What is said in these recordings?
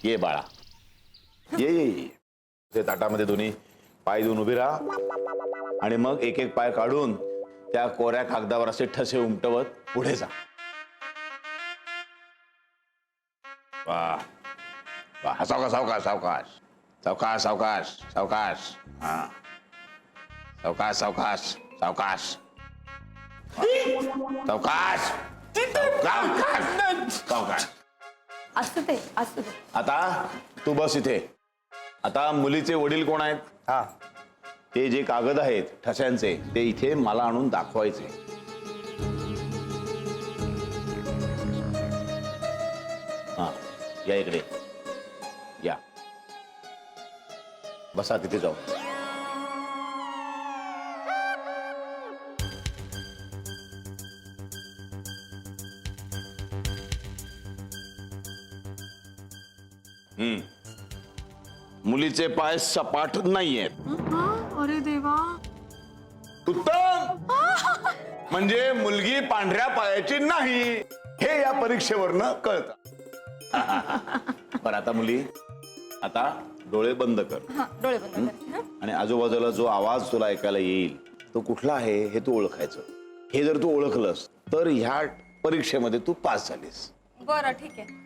ये बाळा, ये ते ताटामध्ये दोन्ही पाय देऊन उभी राहा आणि मग एक एक पाय काढून त्या कोऱ्या कागदावर असे ठसे उमटवत पुढे जा. वाह वाह, सावकाश सावकाश सावकाश सावकाश सावकाश सावकाश. हा, सावकाश सावकाश सावकाश सावकाश सावकाश सावकाश. असू दे असू दे. आता तू बस इथे. आता मुलीचे वडील कोण आहेत? हा, ते जे कागद आहेत ठस्यांचे ते इथे मला आणून दाखवायचे. हा, या इकडे या, बसा तिथे जाऊ. मुलीचे पाय सपाट नाहीयेत. अरे देवा. उत्तम. म्हणजे मुलगी पांढऱ्या पायाची नाही हे या परीक्षेवरनं कळतं. बरं, आता मुली, आता डोळे बंद कर हा, डोळे बंद करते. आणि आजूबाजूला जो आवाज तुला ऐकायला येईल तो कुठला आहे हे तू ओळखायचं. हे जर तू ओळखलंस तर ह्या परीक्षेमध्ये तू पास झालीस. बरं, ठीक आहे.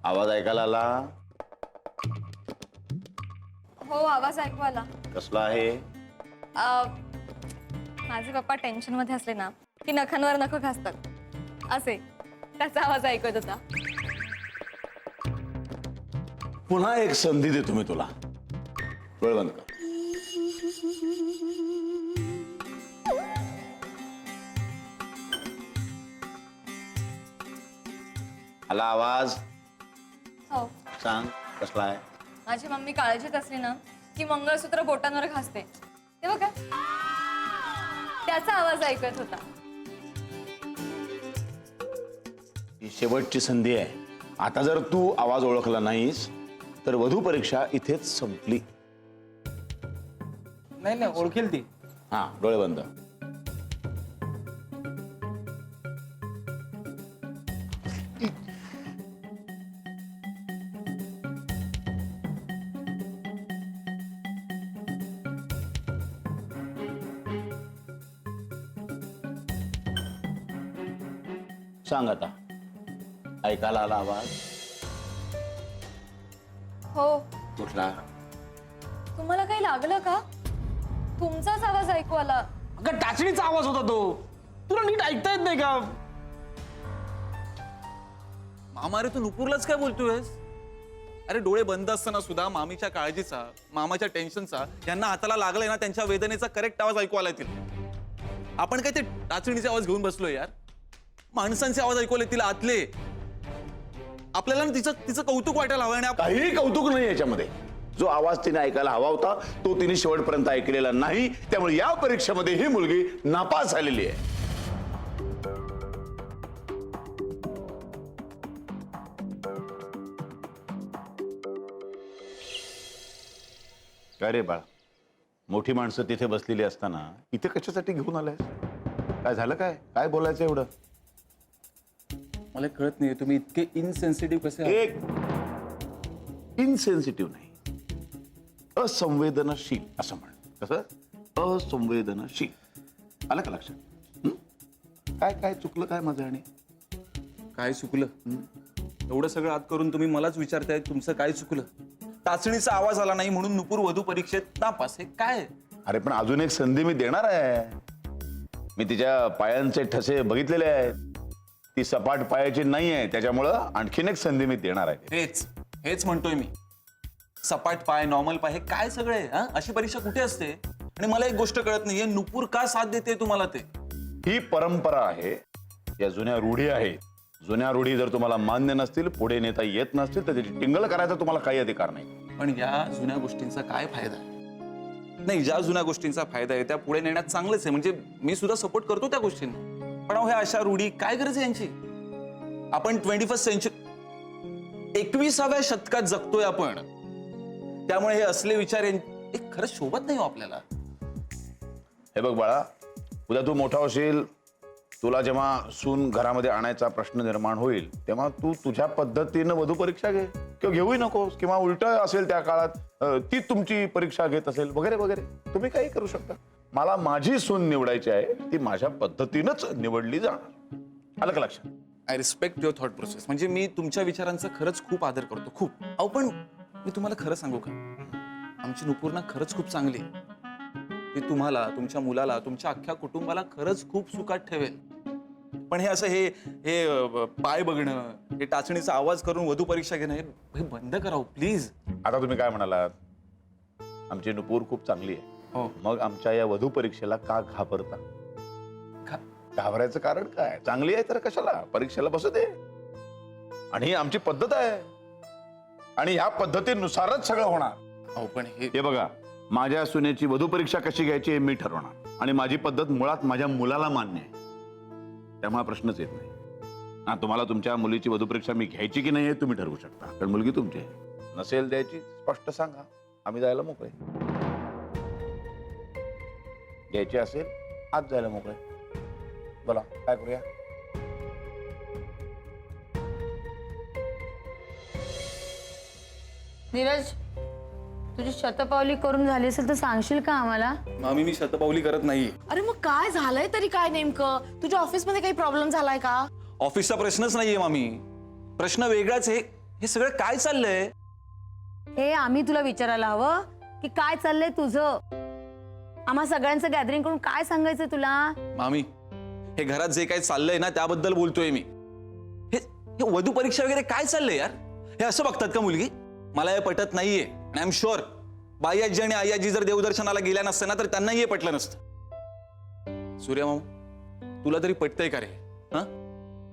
आवाज ऐकायला आला? हो, आवाज ऐकू आला. कसला आहे? माझे पप्पा टेन्शन मध्ये असले ना की नखांवर नख घासतात असे, त्याचा आवाज ऐकत होता. पुन्हा एक संधी देतो मी तुला. डोळे बंद कर. आला आवाज? हो. सांग कसला आहे? माझी मम्मी काळजीत असली ना की मंगळसूत्र बोटांवर घासते, ते बघा, त्याचा आवाज ऐकत होता. ही शेवटची संधी आहे. आता जर तू आवाज ओळखला नाहीस तर वधू परीक्षा इथेच संपली. नाही नाही, ओळखेल ती. हा, डोळे बंद. सांग आता, ऐकायला आला आवाज? हो. कुठला? तुम्हाला काही लागलं का? तुमचाच आवाज ऐकू आला. अगं, टाचणीचा आवाज होता तो. तुला नीट ऐकता येत नाही का? मामा, अरे तू नुपूरलाच काय बोलतोयस? अरे, डोळे बंद असताना सुद्धा मामीच्या काळजीचा, मामाच्या टेन्शनचा, यांना हाताला लागलाय ना त्यांच्या वेदनेचा करेक्ट आवाज ऐकू आलाय तिला. आपण काय ते टाचणीचे आवाज घेऊन बसलोय यार? माणसांचे आवाज ऐकू आले तिला आतले. आपल्याला ना तिचं कौतुक वाटायला हवं. आणि काही कौतुक नाही याच्यामध्ये. जो आवाज तिने ऐकायला हवा होता तो तिने शेवटपर्यंत ऐकलेला नाही. त्यामुळे या परीक्षेमध्ये ही मुलगी नापास झालेली आहे. काय रे बाळा, मोठी माणसं तिथे बसलेली असताना इथे कशासाठी घेऊन आलाय? काय झालं? काय काय बोलायचं एवढं? मला कळत नाही तुम्ही इतके इनसेन्सिटिव्ह कसे आहात? एक इनसेन्सिटिव्ह नाही, असंवेदनशील असं म्हण. कसं असंवेदनशील? आलं का लक्षात? काय काय चुकलं काय माझं? आणि काय चुकलं? एवढं सगळं आत करून तुम्ही मलाच विचारताय तुमचं काय चुकलं? टाचणीचा आवाज आला नाही म्हणून नुपूर वधू परीक्षेत नापास, हे काय? अरे पण अजून एक संधी मी देणार आहे. मी तिच्या पायांचे ठसे बघितलेले आहेत. ती सपाट पायाची नाही आहे, त्याच्यामुळं आणखीन एक संधी मी देणार आहे. हेच म्हणतोय मी. सपाट पाय, नॉर्मल पाय, हे काय सगळे? अशी परीक्षा कुठे असते? आणि मला एक गोष्ट कळत नाहीये, नुपूर का साथ देते तुम्हाला? ते ही परंपरा आहे, या जुन्या रूढी आहेत. जुन्या रूढी जर तुम्हाला मान्य नसतील, पुढे नेता येत नसतील, तर त्याची टिंगल करायचा तुम्हाला काही अधिकार नाही. पण या जुन्या गोष्टींचा काय फायदा? नाही, ज्या जुन्या गोष्टींचा फायदा आहे त्या पुढे नेण्यात चांगलंच आहे. म्हणजे मी सुद्धा सपोर्ट करतो त्या गोष्टींना. पण ह्या अशा रूढी काय गरज आहे यांची? आपण 21st सेंचुरी 21व्या शतकात जगतोय आपण. त्यामुळे हे असले विचार खरंच शोभत नाही हो आपल्याला. हे बघ बाळा, उद्या तू मोठा होशील, तुला जेव्हा सून घरामध्ये आणायचा प्रश्न निर्माण होईल तेव्हा तू तुझ्या पद्धतीनं वधू परीक्षा घे किंवा घेऊही नकोस, किंवा उलट असेल त्या काळात ती तुमची परीक्षा घेत असेल वगैरे वगैरे. तुम्ही काही करू शकता. मला माझी सून निवडायची आहे, ती माझ्या पद्धतीनंच निवडली जाणार. आलं का लक्षात? I respect your thought process. म्हणजे मी तुमच्या विचारांचा खरंच खूप आदर करतो, खूप. अहो पण मी तुम्हाला खरं सांगू का, आमची नुपूर्णा खरंच खूप चांगली आहे. ती तुम्हाला, तुमच्या मुलाला, तुमच्या अख्ख्या कुटुंबाला खरंच खूप सुखात ठेवेल. पण हे असं हे पाय बघणं, हे टाचणीचा आवाज करून वधू परीक्षा घेणं, हे बंद करा प्लीज. आता तुम्ही काय म्हणालात? आमची नुपूर खूप चांगली आहे. हो. मग आमच्या या वधू परीक्षेला का घाबरता? घाबरायचं कारण काय? चांगली आहे तर कशाला? परीक्षेला बसू दे. आणि ही आमची पद्धत आहे, आणि ह्या पद्धतीनुसारच सगळं होणार. हो पण हे बघा, माझ्या सुनेची वधू परीक्षा कशी घ्यायची हे मी ठरवणार, आणि माझी पद्धत मुळात माझ्या मुलाला मान्य आहे, त्यामुळे प्रश्नच येत नाही. हा, तुम्हाला तुमच्या मुलीची वधू परीक्षा मी घ्यायची की नाही हे तुम्ही ठरवू शकता, कारण मुलगी तुमची आहे. नसेल द्यायची स्पष्ट सांगा, आम्ही जायला मोकळे. घ्यायची असेल आज जायला मोकळे. बोला काय करूया? नीरज, तुझी शतपावली करून झाली असेल तर सांगशील का आम्हाला? मामी, मी शतपावली करत नाहीये. अरे मग काय झालंय तरी काय नेमकं? तुझ्या ऑफिसमध्ये काही प्रॉब्लेम झालाय का? ऑफिसचा प्रश्नच नाहीये मामी, प्रश्न वेगळाच आहे. हे सगळं काय चाललंय? हे आम्ही तुला विचारायला हवं की काय चाललंय तुझं. आम्हा सगळ्यांचं गॅदरिंग करून काय सांगायचं तुला? मामी, हे घरात जे काही चाललंय ना त्याबद्दल बोलतोय मी. हे वधू परीक्षा वगैरे काय चाललंय यार? हे असं बघतात का मुलगी? मला हे पटत नाहीये. आय एम शुअर बाई आजी आणि आई आजी जर देवदर्शनाला गेल्या नसत्या ना तर त्यांनाही हे पटलं नसतं. सूर्या माऊ, तुला तरी पटतंय का रे? हा,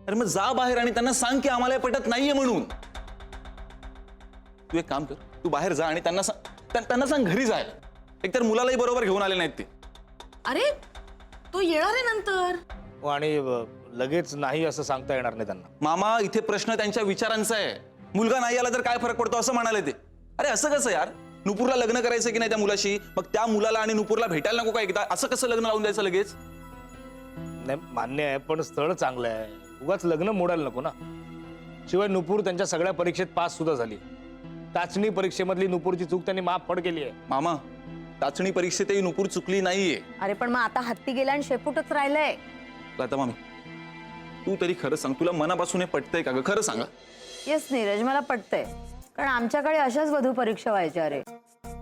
अरे मग जा बाहेर आणि त्यांना सांग की आम्हाला हे पटत नाहीये म्हणून. तू एक काम कर, तू बाहेर जा आणि त्यांना सांग घरी जायला. एकतर मुलालाही बरोबर घेऊन आले नाहीत ते. अरे तो येणार आहे नंतर. आणि लगेच नाही असं सांगता येणार नाही त्यांना. मामा, इथे प्रश्न त्यांच्या विचारांचा आहे. मुलगा नाही आला तर काय फरक पडतो असं म्हणाले ते. अरे असं कसं यार? नुपूरला लग्न करायचं की नाही त्या मुलाशी? मग त्या मुलाला आणि नुपूरला भेटायला नको का एकदा? असं कसं लग्न लावून द्यायचं लगेच? नाही मान्य आहे, पण स्थळ चांगलं आहे, उगाच लग्न मोडायला नको ना. शिवाय नुपूर त्यांच्या सगळ्या परीक्षेत पास सुद्धा झाली. चाचणी परीक्षेमधली नुपूरची चूक त्यांनी माफ फड केली आहे. मामा, चाचणी परीक्षेतही नुपूर चुकली नाहीये. अरे पण मग आता हत्ती गेला आणि शेपूटच राहिलंय. आता मामी, तू तरी खरं सांग, तुला मनापासून हे पटतंय का ग? खरं सांगा. येस नीरज, मला पटतंय, कारण आमच्याकडे अशाच वधू परीक्षा व्हायच्या. अरे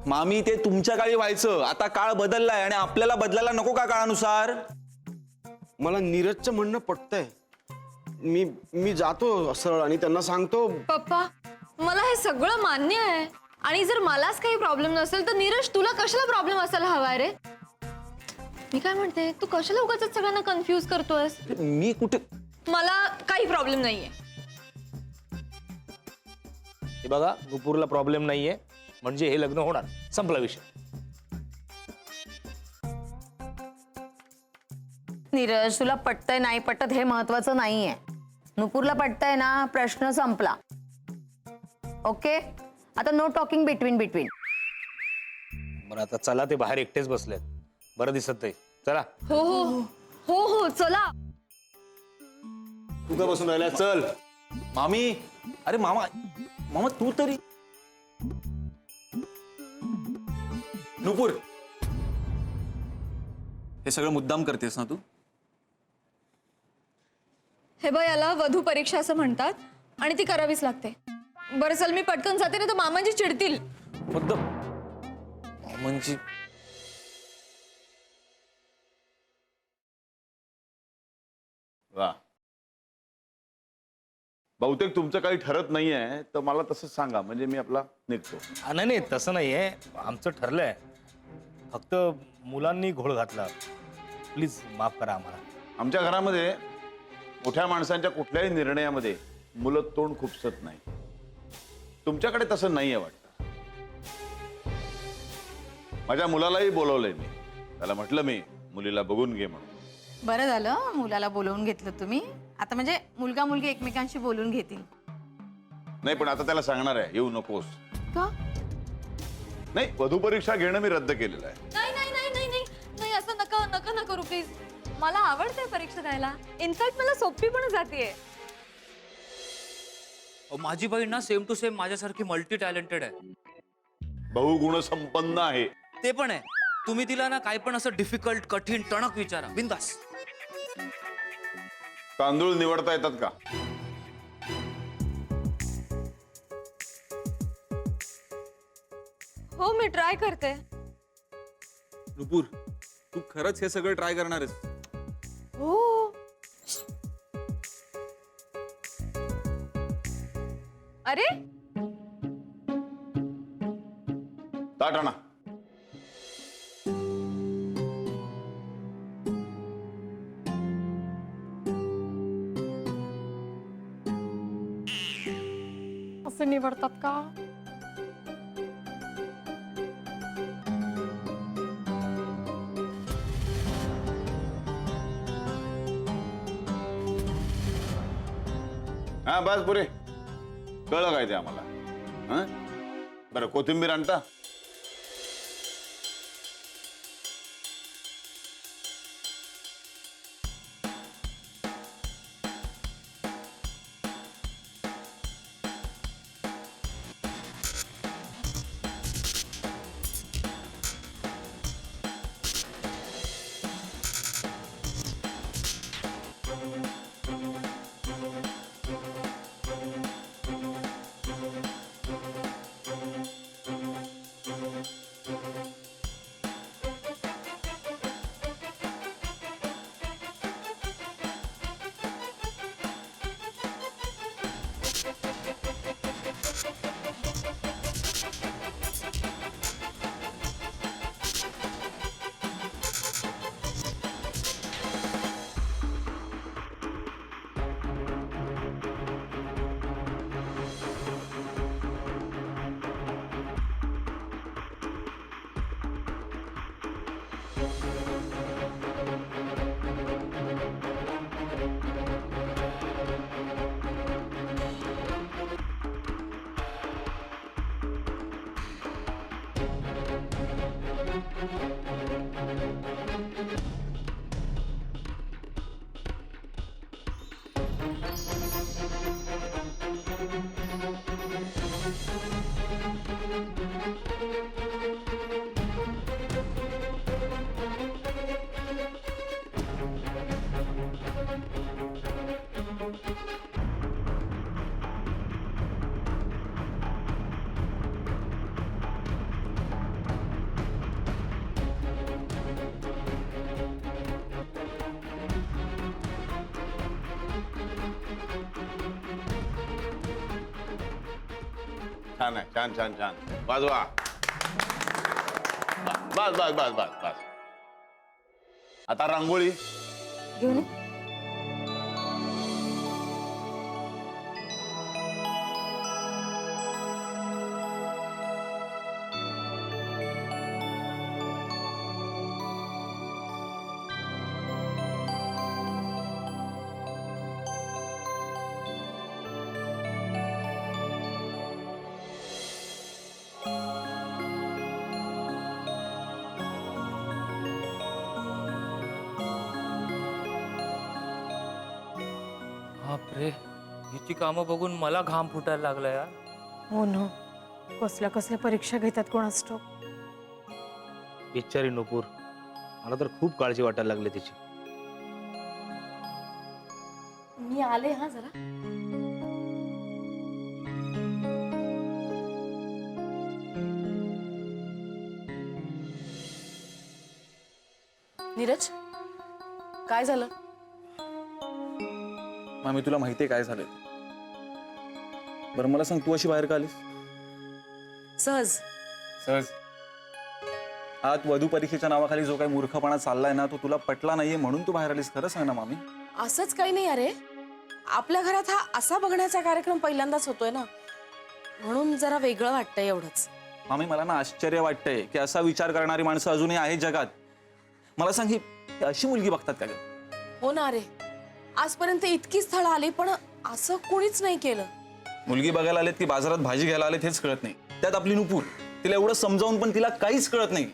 मामी, ते तुमच्या काळी व्हायचं, आता काळ बदललाय आणि आपल्याला बदलायला नको का काळानुसार? मला नीरजचं म्हणणं पटतंय. मी जातो सरळ आणि त्यांना सांगतो. पप्पा, मला हे सगळं मान्य आहे, आणि जर मलाच काही प्रॉब्लेम नसेल तर नीरज तुला कशाला प्रॉब्लेम असायला हवाय रे? मी काय म्हणते, तू कशाला उगाच सगळ्यांना कन्फ्यूज करतोयस? मी कुठे? मला काही प्रॉब्लेम नाहीये. हे बघा, नुपूरला प्रॉब्लेम नाहीये म्हणजे हे लग्न होणार, संपला विषय. नीरज, तुला पटतंय नाही पटत हे महत्वाचं नाहीये. नुपूरला पटतंय ना, प्रश्न संपला. ओके, आता नो टॉकिंग बिटवीन. बरं आता चला, ते बाहेर एकटेच बसलेत, बरं दिसत नाही. चला. हो हो हो हो, चला. तू का बसून राहिला? चल. मामी, अरे मामा तू तरी. नुपूर, हे सगळं मुद्दाम करतेस ना तू? हे बघ, याला वधू परीक्षा असं म्हणतात आणि ती करावीच लागते. बरं चल, मी पटकन जाते ना तर मामांजी चिडतील. मुद्दाम म्हणजे वा, बहुतेक तुमचं काही ठरत नाहीये तर मला तसं सांगा, म्हणजे मी आपला निघतो. नाही तसं नाहीये, आमचं ठरलंय. फक्त मुलांनी घोळ घातला, प्लीज माफ करा आम्हाला. आमच्या घरामध्ये मोठ्या माणसांच्या कुठल्याही निर्णयामध्ये मुलं तोंड खुपसत नाही. तुमच्याकडे तसं नाहीये वाटतं. माझ्या मुलालाही बोलवलंय मी, त्याला म्हटलं मी मुलीला बघून घे म्हणून. बरं झालं मुलाला बोलवून घेतलं तुम्ही. आता म्हणजे मुलगा मुलगी एकमेकांशी बोलून घेतील. नाही, पण आता त्याला सांगणार आहे येऊ नकोस. का? नाही, वधू परीक्षा घेणं मी रद्द केलेलं आहे. नाही नाही नाही नाही नाही नाही, असं नका नका ना करू प्लीज. मला आवडते परीक्षा द्यायला. इनफॅक्ट मला सोपी पण जातीये. माझी बहीण ना सेम टू सेम माझ्यासारखी मल्टी टॅलेंटेड आहे. बहुगुण संपन्न आहे. ते पण आहे. तुम्ही तिला ना काय पण असं डिफिकल्ट कठीण टणक विचारा, बिंदास. तांदूळ निवडता येतात का? हो, मी ट्राय करते. नुपूर, तू खरंच हे सगळं ट्राय करणार आहेस? हो. अरे ताट आणा. असे निवडतात का? हा बस पुरे. कळलं काय ते आम्हाला? हा, बरं, कोथिंबीर आणता? छान आहे, छान छान छान. वाजवा. बस बस बस बस बस. आता रांगोळी. घेऊन ये. बापरे, हिची कामं बघून मला घाम फुटायला लागला यार. हो ना, कसल्या कसल्या परीक्षा घेतात कोणास ठाऊक. बिचारी नुपूर, मला तर खूप काळजी वाटायला लागली तिची. मी आले हा जरा. नीरज, काय झालं? मामी, तुला माहितीये काय झालंय? बरं मला सांग, तू अशी बाहेर का आलीस? सहज. सहज? आत वधू परीक्षेच्या नावाखाली जो काही मूर्खपणा चाललाय ना, तो तुला पटला नाहीये म्हणून तू बाहेर आलीस. खरं सांग ना मामी. असंच काही नाही अरे, आपल्या घरात हा असा बघण्याचा कार्यक्रम पहिल्यांदाच होतोय ना, म्हणून जरा वेगळं वाटतंय एवढंच. मामी, मला ना आश्चर्य वाटतंय की असा विचार करणारी माणसं अजूनही आहेत जगात. मला सांग, ही अशी मुलगी बघतात का? हो ना रे, आजपर्यंत इतकी स्थळं आली पण असं कोणीच नाही केलं. मुलगी बघायला आलेत की बाजारात भाजी घ्यायला आलेत हेच कळत नाही. त्यात आपली नुपूर. तिला एवढं समजावून पण तिला काहीच कळत नाही.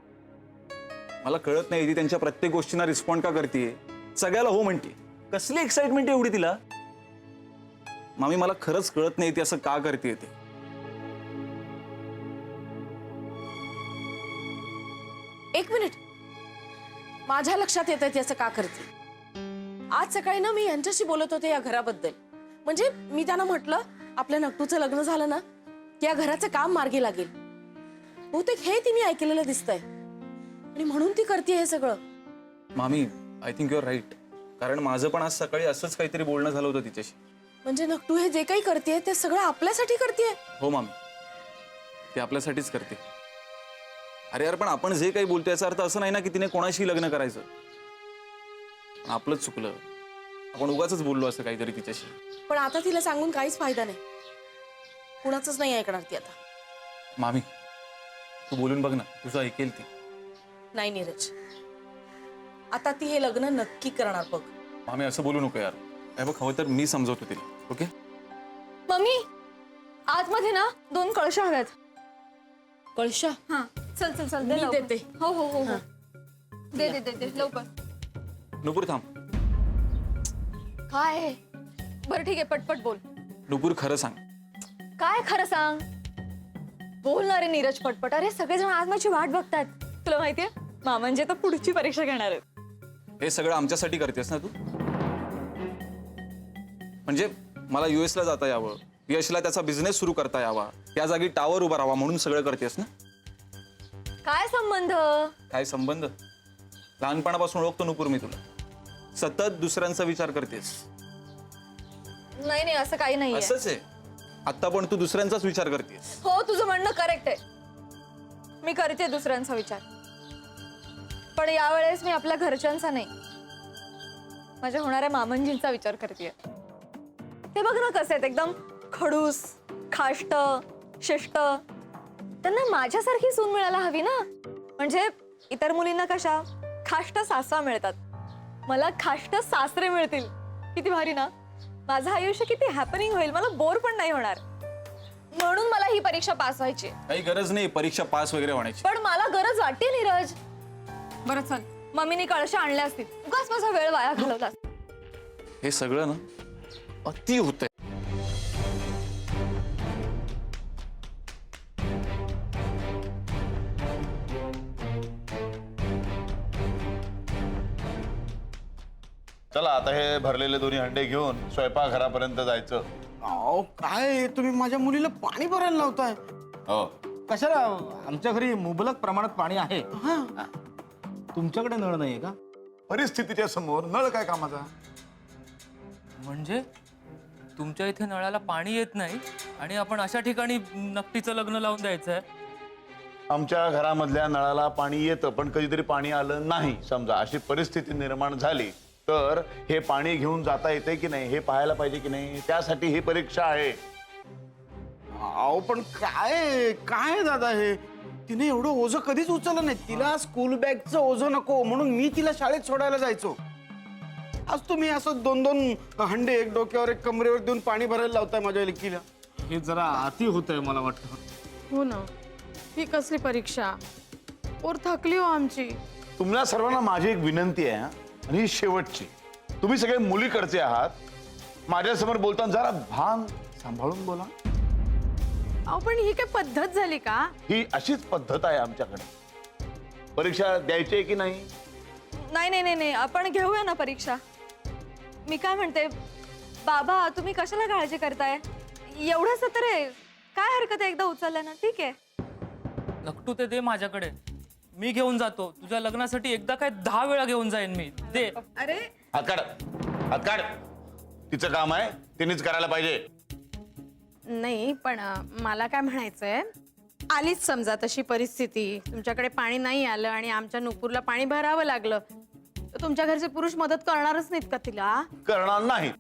मला कळत नाही ती त्यांच्या प्रत्येक गोष्टींना रिस्पॉन्ड का करते, सगळ्याला हो म्हणते. कसली एक्साइटमेंट एवढी तिला? मामी मला खरंच कळत नाही ती असं का करते ते. एक मिनिट, माझ्या लक्षात येत आहे असं का करते. आज सकाळी ना मी यांच्याशी बोलत होते या घराबद्दल. म्हणजे मी त्यांना म्हटलं आपल्या नकटूचं लग्न झालं ना की या घराचं काम मार्गी लागेल. बहुतेक हे तिने ऐकलेलं दिसतंय आणि म्हणून ती करते हे सगळं. मामी आय थिंक युअर राईट. कारण माझं पण आज सकाळी असंच काहीतरी बोलणं झालं होतं तिच्याशी. म्हणजे नकटू हे जे काही करते ते सगळं आपल्यासाठी करते. हो मामी, ते आपल्यासाठीच करते. अरे यार, पण आपण जे काही बोलतो याचा अर्थ असं नाही ना की तिने कोणाशी लग्न करायचं. आपलंच चुकलं, आपण उगाच बोललो असं काहीतरी तिच्याशी. पण आता तिला सांगून काहीच फायदा नाही, कुणाचंच नाही ऐकणार ती आता. मामी तू बोलून बघ ना, तुझं ऐकेल ती. नाही नीरज, आता ती हे लग्न नक्की करणार बघ. मामी असं बोलू नको यार. बघ, हवं तर मी समजवतो तिला. ओके मम्मी, आतमध्ये ना 2 कळशा हव्यात. कळशा? हा, चल चल चल, दे मी लवकर. देते. हो हो हो हो, दे दे दे दे लवकर. नुपूर थांब. काय? बरं ठीक आहे, पटपट बोल. नुपूर खरं सांग. काय खरं सांग? बोल ना रे नीरज, पटपट. अरे सगळेजण आज माझी वाट बघतात. तुला माहितीये मामांजी तर पुढची परीक्षा घेणार आहेत. हे सगळं आमच्यासाठी करतेस ना तू? म्हणजे मला US ला जाता यावं, यशला त्याचा बिझनेस सुरू करता यावा, त्या जागी टावर उभा राहावा म्हणून सगळं करतेस ना? काय संबंध? काय संबंध? लहानपणापासून ओळखतो नुपूर मी तुला. सतत दुसऱ्यांचा विचार करतेस. नाही नाही, असं काही नाहीये. असंच आहे. आता पण तू दुसऱ्यांचाच विचार करतेस. हो, तुझं म्हणणं करेक्ट आहे. मी करते दुसऱ्यांचा विचार, पण यावेळेस मी आपल्या घरच्यांचा नाही, माझ्या होणाऱ्या मामंजींचा विचार करते. ते बघ ना कसे आहेत, एकदम खडूस, खाष्ट, शिष्ट. त्यांना माझ्यासारखी सून मिळायला हवी ना. म्हणजे इतर मुलींना कशा खाष्ट सासवा मिळतात, मला खाष्ट सासरे मिळतील. किती भारी ना. माझं आयुष्य किती हॅपनिंग होईल, मला बोर पण नाही होणार. म्हणून मला ही परीक्षा पास व्हायची. काही गरज नाही परीक्षा पास वगैरे होण्याची. पण मला गरज वाटते नीरज. बरं चल, मम्मीने कळशा आणल्या असतील, उगाच माझा वेळ वाया घालवला. हे सगळं ना अति होतंय. चला आता हे भरलेले 2 हंडे घेऊन स्वयंपाकघरापर्यंत जायचं. अहो काय तुम्ही माझ्या मुलीला पाणी भरायला लावताय? हो, कशाला? आमच्या घरी मुबलक प्रमाणात पाणी आहे. तुमच्याकडे नळ नाहीये का? परिस्थितीच्या समोर नळ काय कामाचा? म्हणजे तुमच्या इथे नळाला पाणी येत नाही आणि आपण अशा ठिकाणी नकटीचं लग्न लावून द्यायचंय? आमच्या घरामधल्या नळाला पाणी येतं, पण कधीतरी पाणी आलं नाही समजा, अशी परिस्थिती निर्माण झाली तर हे पाणी घेऊन जाता येते की नाही हे पाहायला पाहिजे की नाही. त्यासाठी ही परीक्षा आहे. अहो पण काय काय दादा हे, तिने एवढं ओझं कधीच उचललं नाही. तिला स्कूल बॅगचं ओझं नको म्हणून मी तिला शाळेत सोडायला जायचो. आज तुम्ही असं 2-2 हंडे, एक डोक्यावर एक कमरेवर देऊन पाणी भरायला लावताय माझ्या लेकीला. हे जरा अति होतंय मला वाटतं. हो ना, ही कसली परीक्षा? पोर थकली हो आमची. तुम्हाला सर्वांना माझी एक विनंती आहे, आणि ही शेवटची. तुम्ही सगळे मुलीकडचे आहात, माझ्यासमोर बोलताना जरा भान सांभाळून बोला. अहो पण ही काय पद्धत झाली का? ही अशीच पद्धत आहे आमच्याकडे. परीक्षा द्यायची आहे की नाही? नाही नाही नाही नाही, आपण घेऊया ना परीक्षा. मी काय म्हणते बाबा, तुम्ही कशाला काळजी करताय? एवढंच तर आहे, काय हरकत आहे, एकदा उचललं ना ठीक आहे. नकटू ते दे माझ्याकडे, मी घेऊन जातो. तुझ्या लग्नासाठी एकदा काय 10 वेळा घेऊन जाईन मी. दे. अरे हात काढ. तिचं काम आहे, तिनेच करायला पाहिजे. नाही पण मला काय म्हणायचंय, आलीच समजा तशी परिस्थिती, तुमच्याकडे पाणी नाही आलं आणि आमच्या नुपूरला पाणी भरावं लागलं, तर तुमच्या घरचे पुरुष मदत करणारच नाहीत का तिला? करणार नाही.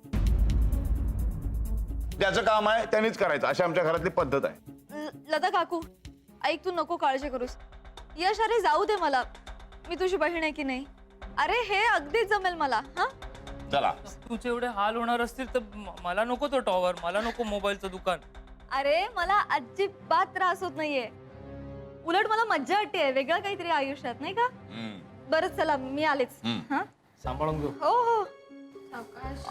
ज्याचं काम आहे त्यांनीच करायचं, अशी आमच्या घरातली पद्धत आहे. लता काकू ऐक, तू नको काळजी करूस. यश अरे जाऊ दे मला, मी तुझी बहीण आहे की नाही. अरे हे अगदीच जमेल मला. हा चला. तुझे एवढे हाल होणार असतील तर मला नको तो टॉवर, मला नको मोबाईलचं दुकान. अरे मला अजिबात त्रास होत नाहीये. उलट मला मज्जा वाटते वेगळं काहीतरी आयुष्यात नाही का बरं चला मी आलेच हा सांभाळून घेऊ. हो हो सावकाश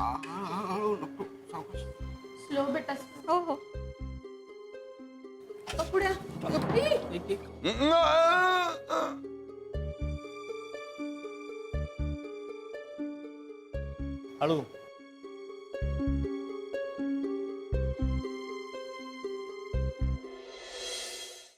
हळू नको सावकाश. स्लो बेटा हो हो पुढे हळू